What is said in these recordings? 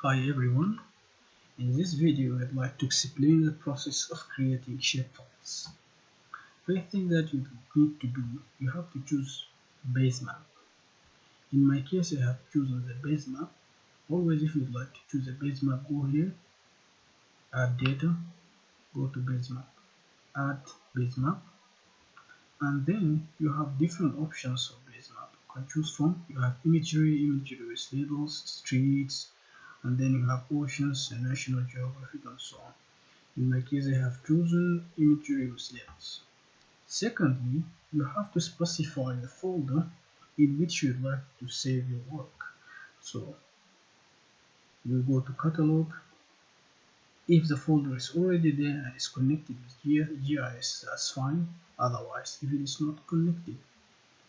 Hi everyone, in this video I'd like to explain the process of creating shapefiles. First thing that you need to do, you have to choose base map. In my case I have chosen the base map. Always if you'd like to choose a base map, go here, add data, go to base map, add base map, and then you have different options of base map you can choose from. You have imagery with labels, streets, and then you have oceans and national geographic and so on. In my case, I have chosen imagery with labels. Secondly, you have to specify the folder in which you'd like to save your work. So you go to catalog. If the folder is already there and is connected with GIS, that's fine. Otherwise, if it is not connected,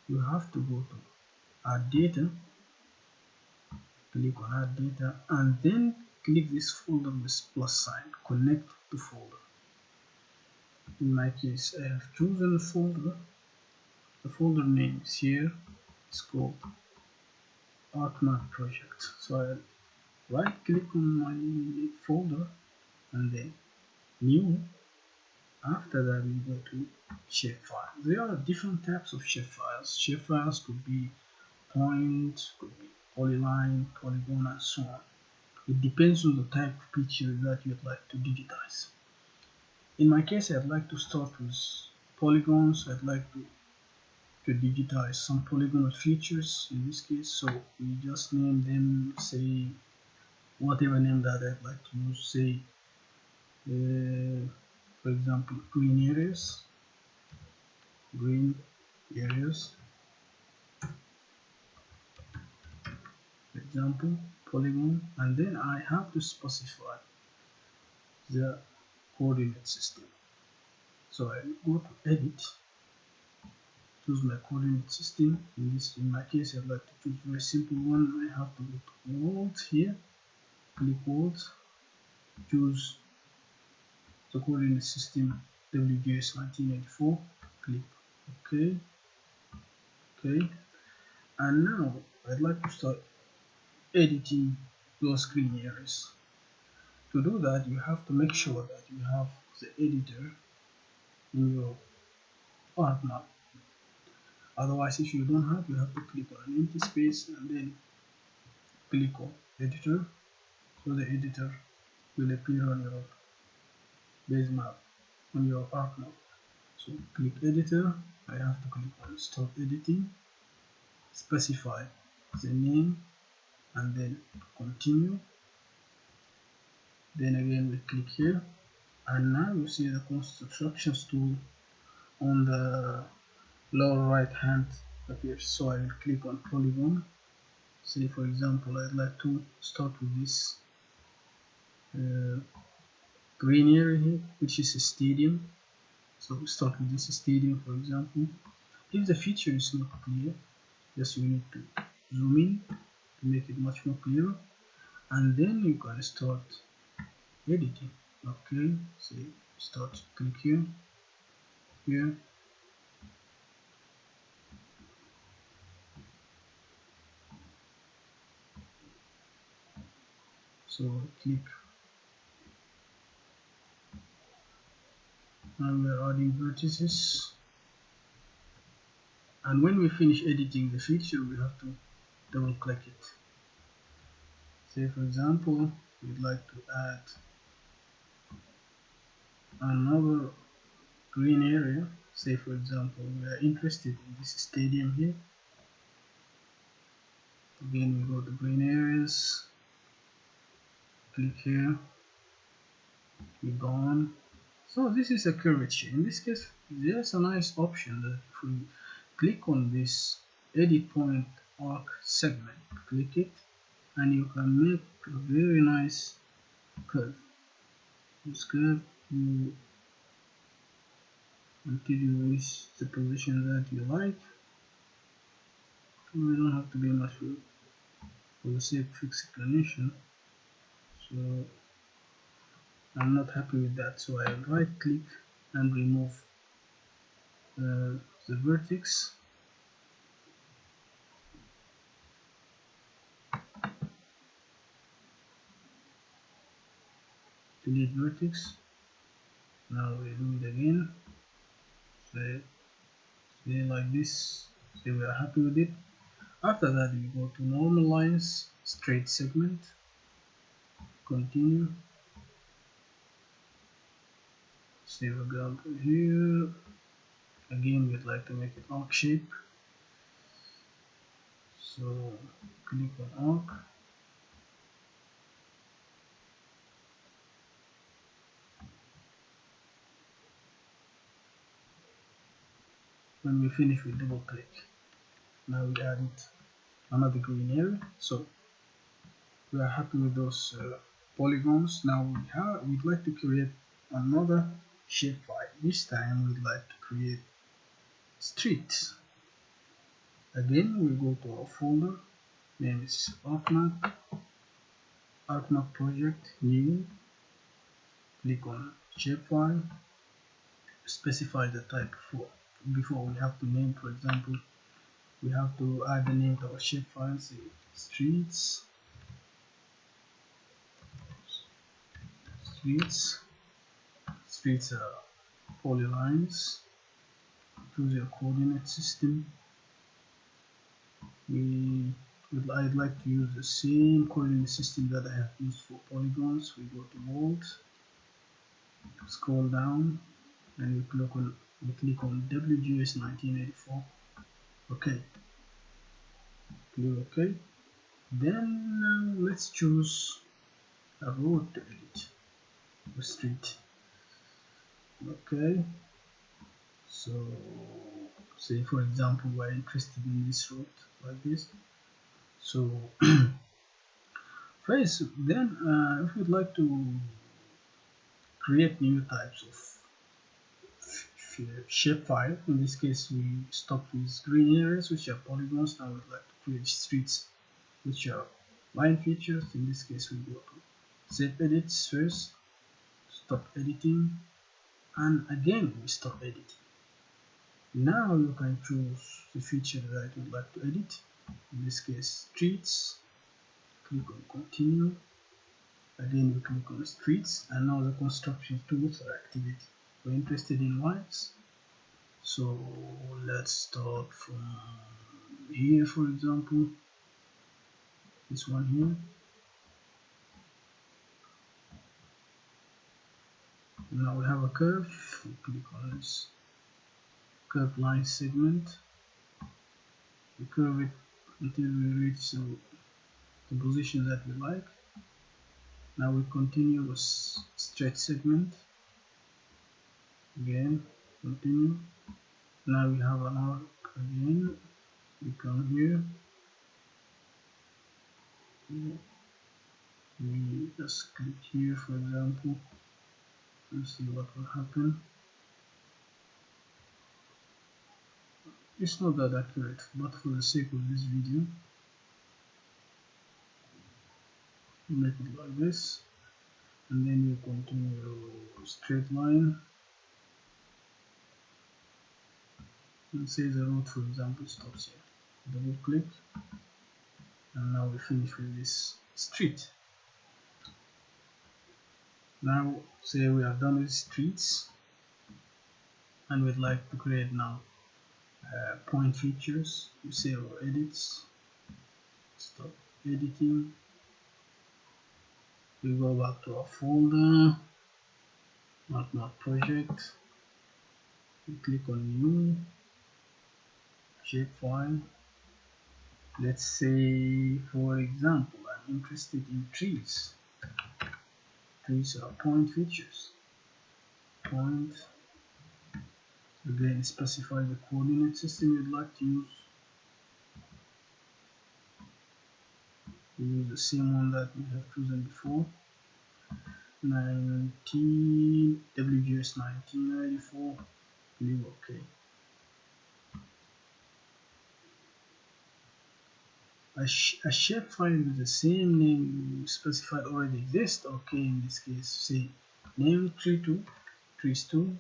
you have to go to add data, click on add data, and then click this folder with plus sign, connect to folder. In my case, I have chosen a folder. The folder name is here. It's called ArcMap project. So I right click on my folder and then new. After that we go to shapefile. There are different types of shapefiles. Shapefiles could be point, could be polyline, polygon, and so on. It depends on the type of picture that you'd like to digitize. In my case, I'd like to start with polygons. I'd like to digitize some polygonal features in this case, so we just name them, say whatever name that I'd like to use, say for example green areas, for example polygon, and then I have to specify the coordinate system. So I go to edit, choose my coordinate system. In my case I'd like to choose a very simple one. I have to go to world here, click world, choose the coordinate system WGS 1984, click OK, and now I'd like to start editing those green areas. To do that, you have to make sure that you have the editor in your ArcMap. Otherwise, if you don't have, you have to click on an empty space and then click on editor, so the editor will appear on your base map, on your ArcMap. So click editor, I have to click on start editing, specify the name, and then continue. Then again we click here, and now you see the constructions tool on the lower right hand appears. So I will click on polygon. Say for example I'd like to start with this green area here, which is a stadium. So we start with this stadium, for example. If the feature is not clear, just you need to zoom in to make it much more clear, and then you can start editing. Okay, so start, click here, so click, and we are adding vertices, and when we finish editing the feature we have to double click it. Say for example we'd like to add another green area. Say for example we are interested in this stadium here. Again we go to green areas, click here, we go on. So this is a curvature. In this case there's a nice option that if we click on this edit point arc segment, click it, and you can make a very nice curve. This curve you until you reach the position that you like. We don't have to be much for the sake of explanation. So I'm not happy with that, so I right click and remove the vertex. delete vertex. Now we do it again, say like this, say we are happy with it. After that we go to normal lines, straight segment, continue, say we go here, again we'd like to make it arc shape, so click on arc, when we finish we double click. Now we added another green area, so we are happy with those polygons. Now we'd like to create another shapefile. This time we'd like to create streets. Again we go to our folder, name is ArcMap, ArcMap project, new, click on shapefile, specify the type before we have to name. For example, we have to add the name to our shapefile, say streets, streets polylines, choose your coordinate system. I'd like to use the same coordinate system that I have used for polygons. We go to world, scroll down, and we click on WGS 1984. Okay, click OK. Then let's choose a road to edit, a street. Okay, so say for example we're interested in this road like this. So first, then if we'd like to create new types of shapefile, in this case we stop with green areas which are polygons. Now we'd like to create streets which are line features. In this case we go to save edits first, stop editing, and again we stop editing. Now you can choose the feature that you would like to edit, in this case streets, click on continue, again we click on streets, and now the construction tools are activated. We're interested in lines, so let's start from here, for example this one here. Now we have a curve, we click on this curved line segment, we curve it until we reach the position that we like. Now we continue with straight segment, again continue. Now we have an arc again, we come here, we just click here for example and see what will happen. It's not that accurate, but for the sake of this video we make it like this, and then you continue straight line and say the road for example stops here, double click, and now we finish with this street. Now say we are done with streets and we'd like to create now point features. We say our edits, stop editing, we go back to our folder, ArcMap project, we click on new shapefile. Let's say for example I'm interested in trees. Trees are point features. Point, again specify the coordinate system you'd like to use. We use the same one that we have chosen before, 19 WGS 1994. Click OK. A shapefile with the same name you specified already exists. Okay, in this case say name tree2, trees 2,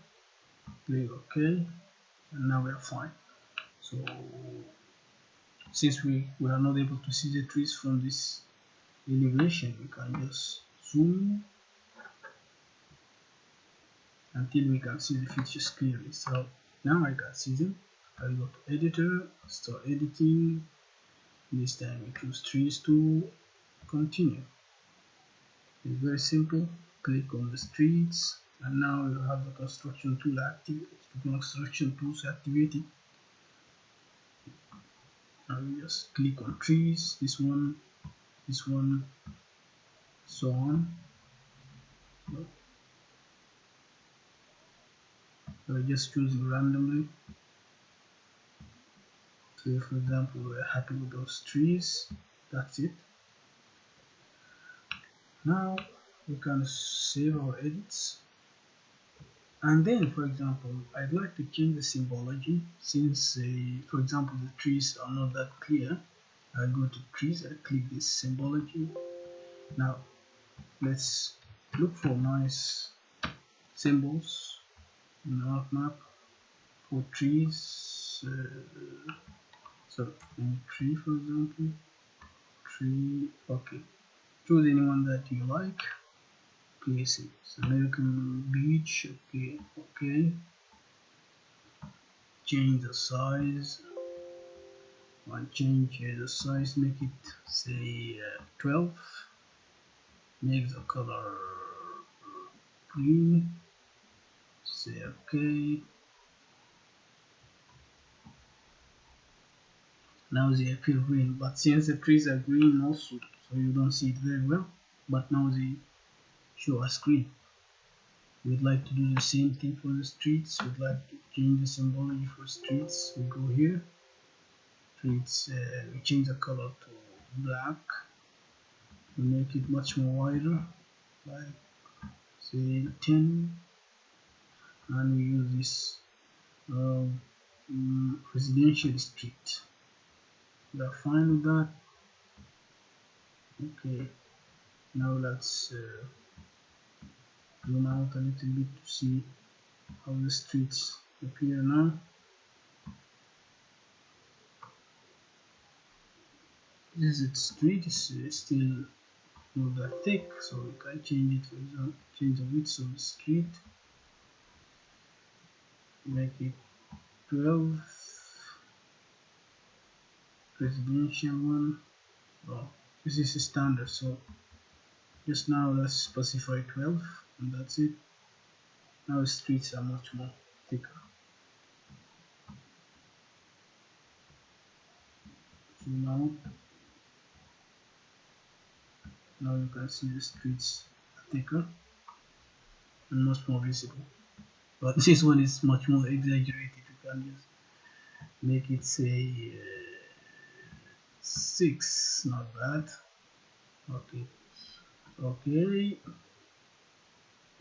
click OK, and now we are fine. So since we are not able to see the trees from this elevation, we can just zoom until we can see the features clearly. So now I can see them. I go to editor, start editing. This time we choose trees to continue. It's very simple. Click on the streets, and now you have the construction tool active. The construction tools activated. Now you just click on trees, this one, so on. So I just choosing randomly. So for example, we're happy with those trees. That's it. Now we can save our edits. And then, for example, I'd like to change the symbology since, for example, the trees are not that clear. I go to trees, I click this symbology. Now, let's look for nice symbols in ArcMap for trees. So, tree, for example, tree. Okay, choose anyone that you like. Place it. American beach. Okay, okay. Change the size. And change the size, make it say 12. Make the color green. Say okay. Now they appear green, but since the trees are green also, so you don't see it very well. But now they show us green. We'd like to do the same thing for the streets. We'd like to change the symbology for streets. We go here. Streets. We change the color to black. We make it much more wider, like say 10, and we use this residential street. We are fine with that. Okay, now let's zoom out a little bit to see how the streets appear now. This is street is still not that thick, so we can change it. For example, change the width of the street, make it 12. Residential one. Oh, this is a standard, so just now let's specify 12, and that's it. Now the streets are much more thicker. Zoom out. Now you can see the streets are thicker and much more visible. But this one is much more exaggerated. You can just make it say 6, not bad. Okay. Okay.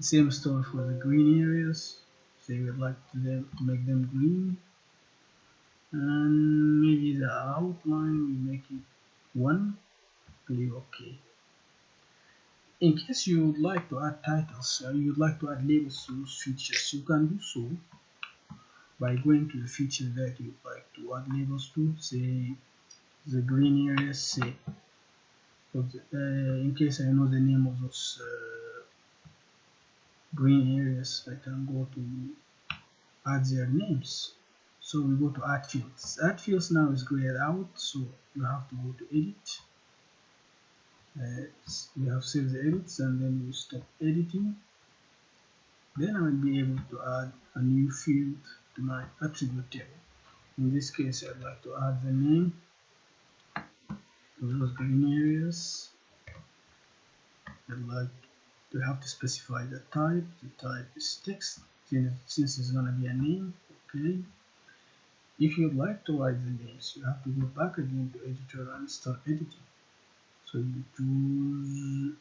Same story for the green areas. So you would like to make them green. And maybe the outline we make it 1. Click OK. In case you would like to add titles, you would like to add labels to those features, you can do so by going to the feature that you would like to add labels to. Say the green areas, say in case I know the name of those green areas, I can go to add their names. So we go to add fields. Add fields now is grayed out, so you have to go to edit. You have saved the edits, and then you stop editing. Then I will be able to add a new field to my attribute table. In this case, I'd like to add the name of those green areas. I'd like to have to specify the type. The type is text, since it's going to be a name. Okay. If you'd like to write the names, you have to go back again to editor and start editing. So you choose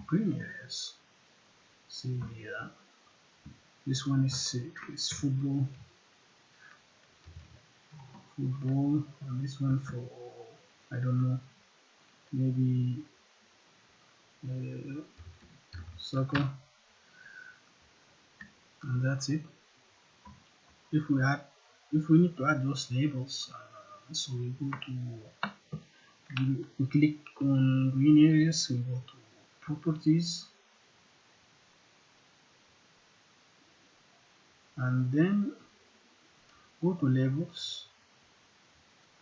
green areas. See, this one is football, and this one for, I don't know, maybe soccer, and that's it. If we need to add those labels, so we go to, we click on green areas, we go to properties, and then go to labels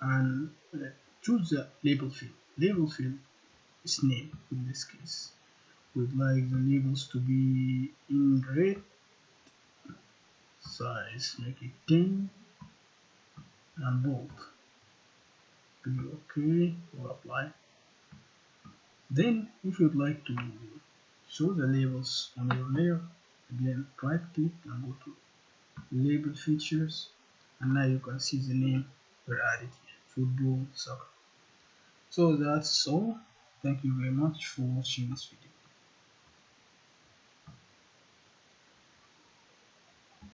and choose the label field. Label field is name in this case. We'd like the labels to be in red size, make it 10 and bold. Click OK or apply. Then if you'd like to show the labels on your layer, again right click and go to label features, and now you can see the name were added here, football, soccer. So that's all. Thank you very much for watching this video.